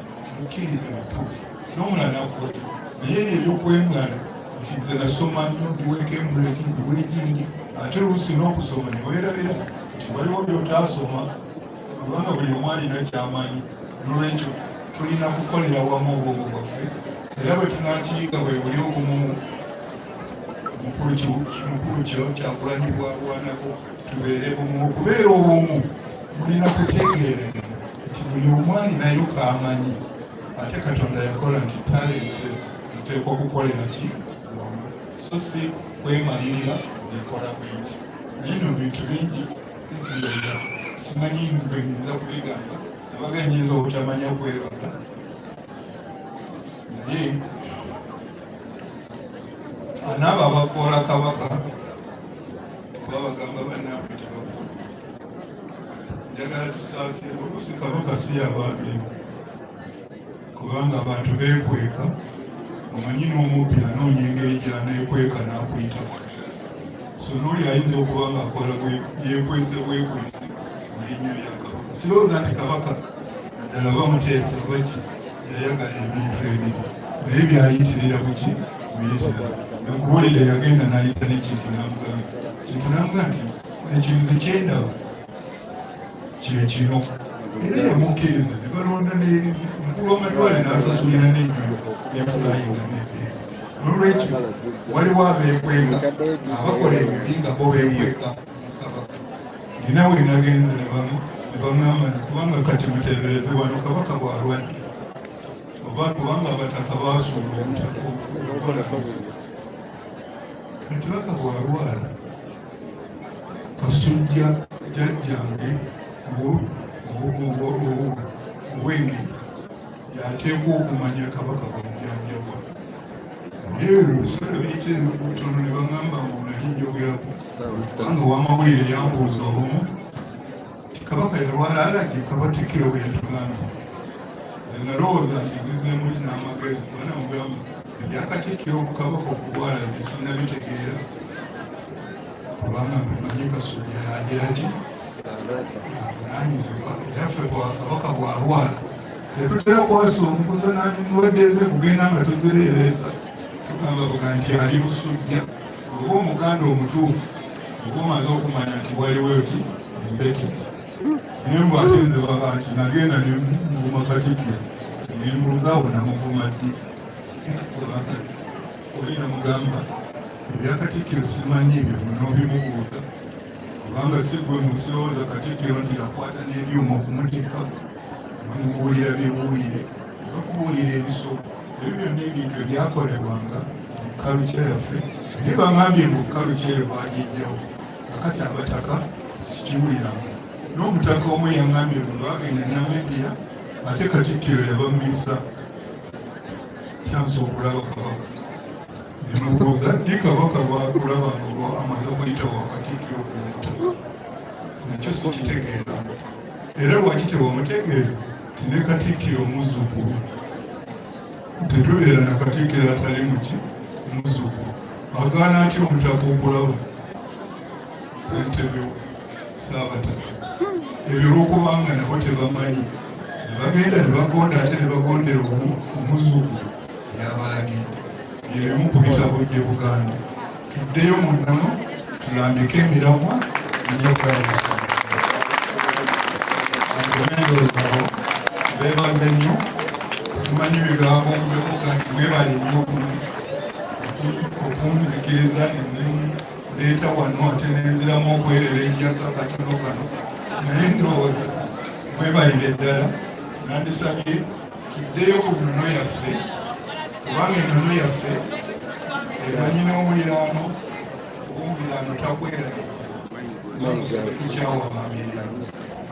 mukkirize mutuufu. N'omulala n'akuba naye ebyokwengana nti nze nasoma nnyo ndiweeko embuleki ndiwe ekindi, ate oluusi n'okusoma ne weerabira nti waliwo by'otaasoma kubanga buli omu alina ky'amanyi. N'olwekyo tulina kukolera wamu obwongo bwaffe, era bwe tunaakiyiga bwe buli obumu mukulu kyo Kyagulanyi bwalwanako tubeere bumu. Okubeera obumu mulina kutegeerera nti buli omu alinayo k'amanyi, ate Katonda yakola nti talents ziteekwa kukolera ki wamu, so si kwemalirira zikola bwenti. Naye no bintu bingi byoya simanyi bwe nyinza kubigamba, abaga nyinza obutamanya kwebaga, naye anaabo abafuula kabaka babagamba bannaabwe tebafa. Njagala tusaasire oluusi kabaka si yabaabiri kubanga abantu beekweka, omanyi n'omubbi anoonya engeri gy'aneekweka n'akuyitako. So n'oli ayinza okuba ng'akola yeekwese bwekwese mu linnya lya kabaka. Sirowooza nti kabaka naddala bamuteesa baki yayagala ebintu ebiri naye byayitirira buki biyitira. Nkubuulire yagenda n'ayita n'ekintu n'amuga nti ekintu ze kyendaba kyekino era yamukkiriza ne balonda mukulu w'amatwale n'asasulira n'ejjulo nefulayinga nebbeera. Olwekyo waliwo abeekweka abakola ebibi nga bo beekweka kabaka. Ninawe nagenze ne bamwamba kubanga kati muteebereze wano kabaka bw'alwadde oba kubanga abataka baasuula obutaka. Kati baka bw'alwala Kasujja jjajjange obwengeri yateekwa okumanya kabaka bwamujjanjabwa. Naye olusola biyitiriza obutono ne baŋŋamba mbu nali njogerako kubanga ow'amawulire yambuuza olumu ti kabaka yalwala alagi Katikkiro bwe yatugamba. Nze nalowooza nti nzizeemu n'amagezi kuba namugamba ebya Katikkiro ku kabaka okulwala bye sinnabitegeera kubanga mpemanyi Kasujja yagira ki avunanyizibwa era ffe kabaka bw'alwala tetutera kwasa omukuza n'wadde ze kugenda nga tuzireereesa tugamba buga nti ali Busujja. Oba omuganda omutuufu oba omaze okumanya nti waliwo eki embekezi naye mbw ate nze baka nti nagenda ne muvuma Katikkiro nembuuzaawo namuvuma ddi oli namugamba ebya Katikkiro simanyi ebyo n'obimubuuza kubanga si gwe musirowooza Katikkiro nti yakwata n'ebyuma okumuteekako bamubuulira byebuulire bakubuulira ebisoko ebyo byonna ebintu ebyakolebwanga mu kalukya yaffe naye bangambye ngu kalukya bagijjawo kakati abataka sikiwuliranga. N'omutaka omu yangambye ngu lwagenda nameddira ate Katikkiro yabamisa kyansi okulaba kabaka nemubuuza ni kabaka bwakulabanga olwa amaze okuyitawo Katikkiro ku mutaka nakyo sikitegeera era lwaki tebamutegeeza ti ne Katikkiro muzzukulu tetubeera na Katikkiro atali muki muzzukulu agaana atya omutaka okulaba ssentebe Ssaabataka. Ebyo lwokubanga nabo tebamanyi ne bagenda ne bagonda ate ne bagondera omuzzukulu yabalagidde yebimu ku bitabo bye Buganda. Tuddeyo munnano tulambike emiramwa enjogalo antomendozawo beebaze nnyo simanyi bigambo okubekoka nti mwebale nnyo okunzikiriza nemuleeta wano ate nenziramu okwerera enjaka katono kano naye ndowooza mwebalire ddala nandisabye tuddeyo ku nnono yaffe kubanga ennono yaffe emanyi n'owuliraano owuliraano takwera tukyawa bamiriraano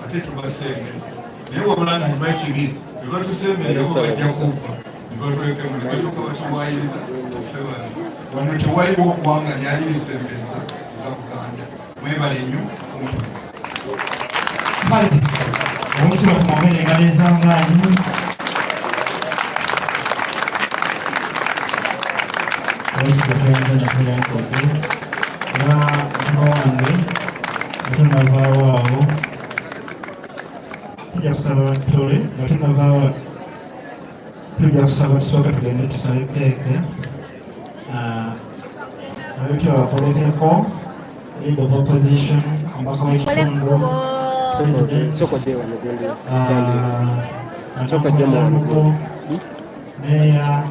ate tubasengeza naye wabula naiba ekibi ne batusembererako bajja kubba ne batwekemu ne batuuka batuwayiriza ffe bano wano tewaliwo ggwanga lyali lisembeza nga Buganda. Mwebale nnyo omutima kumwogerera ezangaanyi oikitatoyanzanyakulankoke era mutima wange atunavaawo awo tujja kusaba batutole nga tunavaawo tujja kusaba tusooka tugende tusabe keeke abitwa bakolekeko lead of opposition omubaka w'ekitundu President Meya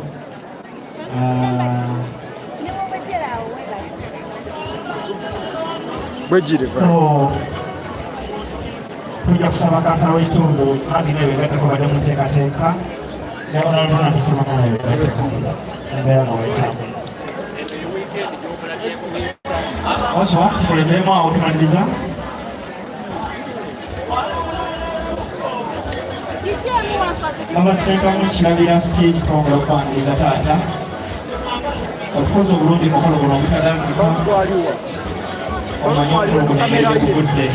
tujja kusaba kansala w'ekitundu kandi nebegatako badde mu nteekateeka neonalona tusimama nayo embeera nga wetaamu oswa tukolezeemu awo tumaliriza abassenkamu kirabira sikiri twongera okwaniriza taata Ofukoze obulungi mukolo guno ogutadambika omanyi omukolo guno engeri gyegugudde.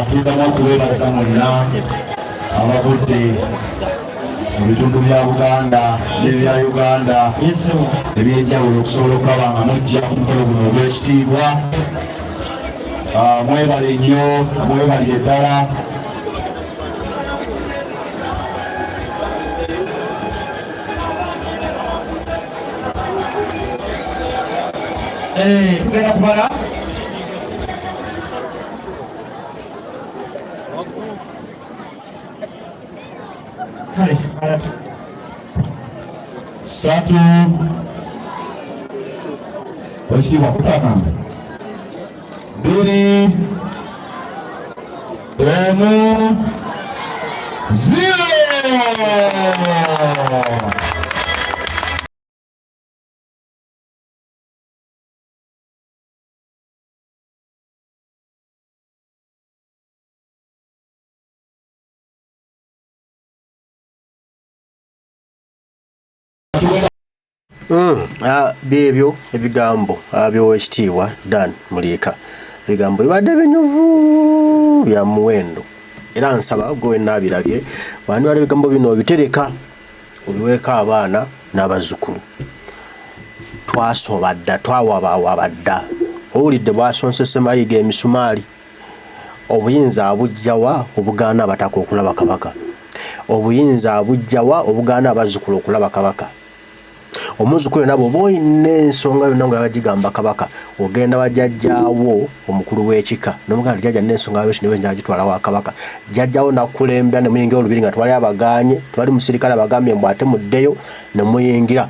Tuddamu okubeebaza mwenna abavudde mu bitundu bya Buganda n'ebya Uganda ebyenjawulo okusobola okulaba nga mujja ku mukolo guno ogw'ekitiibwa. Mwebale nnyo, mwebalire ddala. Tugenda kubala kale alatu 3 Oweekitiibwa Tabakanga 2 1 0. Byebyo ebigambo by'Oweekitiibwa Dan Muliika. Ebigambo bibadde binyuvu bya muwendo era nsaba gwe nabirabye bandi bali ebigambo bino obitereka obiweeka abaana n'abazzukulu. Twasoba dda, twawabaawaba dda. Owulidde bw'asonsese Mayiga emisumaali. Obuyinza abujjawa obugaana abataka okulaba kabaka? Obuyinza abujjawa obugaana abazzukulu okulaba kabaka? Omuzzukulu nabo boyina ensonga yonna nga bagigamba kabaka, ogenda wajjajjaawo omukulu w'ekika n'omuganda jjajja n'ensonga yose ne wenja agitwala wa kabaka. Jjajjaawo n'akulembera ne muyingira olubiri nga twali abaganye, twali musirikale abagambye mbu ate muddeyo ne muyingira.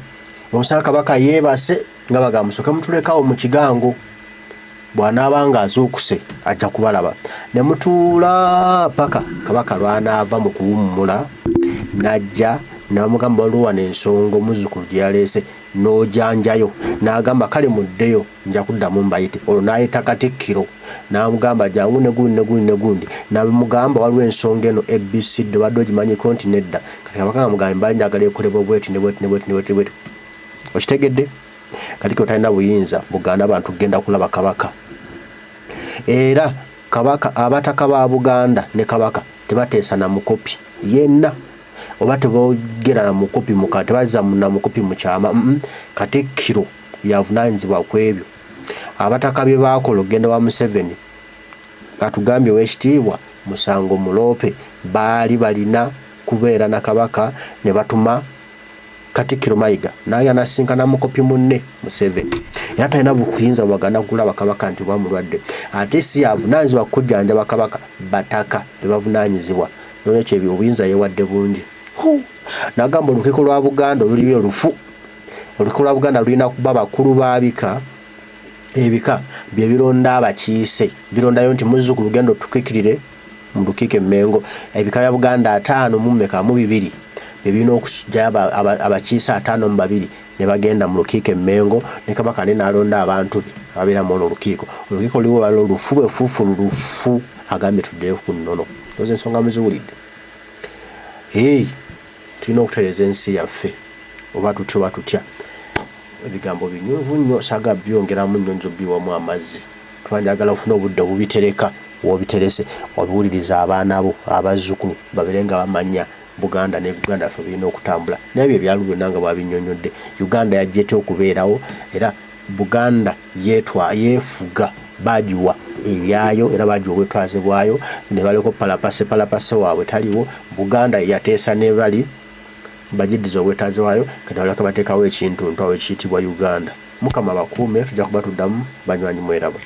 Omusanga kabaka yeebase nga bagamba musooke mutulekawo mu kigango. Bw'anaaba nga azuukuse ajja kubalaba. Ne mutuula paka kabaka lw'anaava mu kuwummula n'ajja n'amugamba waliwo wano ensonga omuzzukulu gye yaleese n'ojanjayo. N'agamba kale muddeyo nja kuddamu mbayite. Olwo n'ayita Katikkiro n'amugamba jangu ne gundi. N'amugamba waliwo ensonga eno ABCD obadde ogimanyiko nti nedda. Kati kabaka n'amugamba mbali njagala ekolebwa bweti ne bweti. Okitegedde? Katikkiro talina buyinza Buganda abantu kugenda kulaba kabaka. Era kabaka abataka ba Buganda ne kabaka tebateesa na mukopi yenna. Oba teboogera na mukopi muka tebazza na mukopi mu kyama. Katikkiro yavunaanyizibwa ku ebyo. Abataka bye baakola ogenda wa Museveni atugambye Oweekitiibwa musango muloope baali balina kubeera na kabaka ne batuma Katikkiro Mayiga naye anasinkana mukopi munne Museveni. Era talina bukuyinza bwagana kulaba kabaka nti oba mulwadde. Ate si yavunaanyizibwa kujjanjaba kabaka, bataka tebavunaanyizibwa. Nolwekyo ebyo obuyinza yeewadde bungi. N'agamba olukiiko lwa Buganda oluliyo lufu. Olukiiko lwa Buganda lulina kuba bakulu babika ebika bye bironda abakiise. Birondayo nti muzzukulu genda otukiikirire mu lukiiko emmengo. Ebika bya Buganda 5 mu mmeka mu 2 bye birina okusujja abakiise 5 mu 2 ne bagenda mu lukiiko emmengo ne kabaka ne n'alonda abantu be ababeera mu olukiiko. Olukiiko luliwo lwali olufu bwefuufu lulufu agambye tuddeyo ku nnono. Ozo ensonga muziwulidde. Tulina okutereeza ensi yaffe oba tutya. Ebigambo binyuvu nnyo saga byongeramu nnyo nzo biwamu amazzi. Twanjagala ofuna obudde obubitereka wobiterese obiwuliriza abaana bo abazzukulu babeere nga bamanya Buganda ne Uganda ffe birina okutambula. N'ebyo ebyalu byonna nga bwabinnyonnyodde. Uganda yajjete okubeerawo era Buganda yeefuga bagiwa ebyayo era bagiwa obwetwaze bwayo ne baleko palapase waabwe taliwo. Buganda yateesa ne bali bagiddiza obwetwaze bwayo kati balaka bateekawo ekintu ntwawo ekiyitibwa Uganda. Mukama bakuume tujja kuba tuddamu banywanyi mweraba.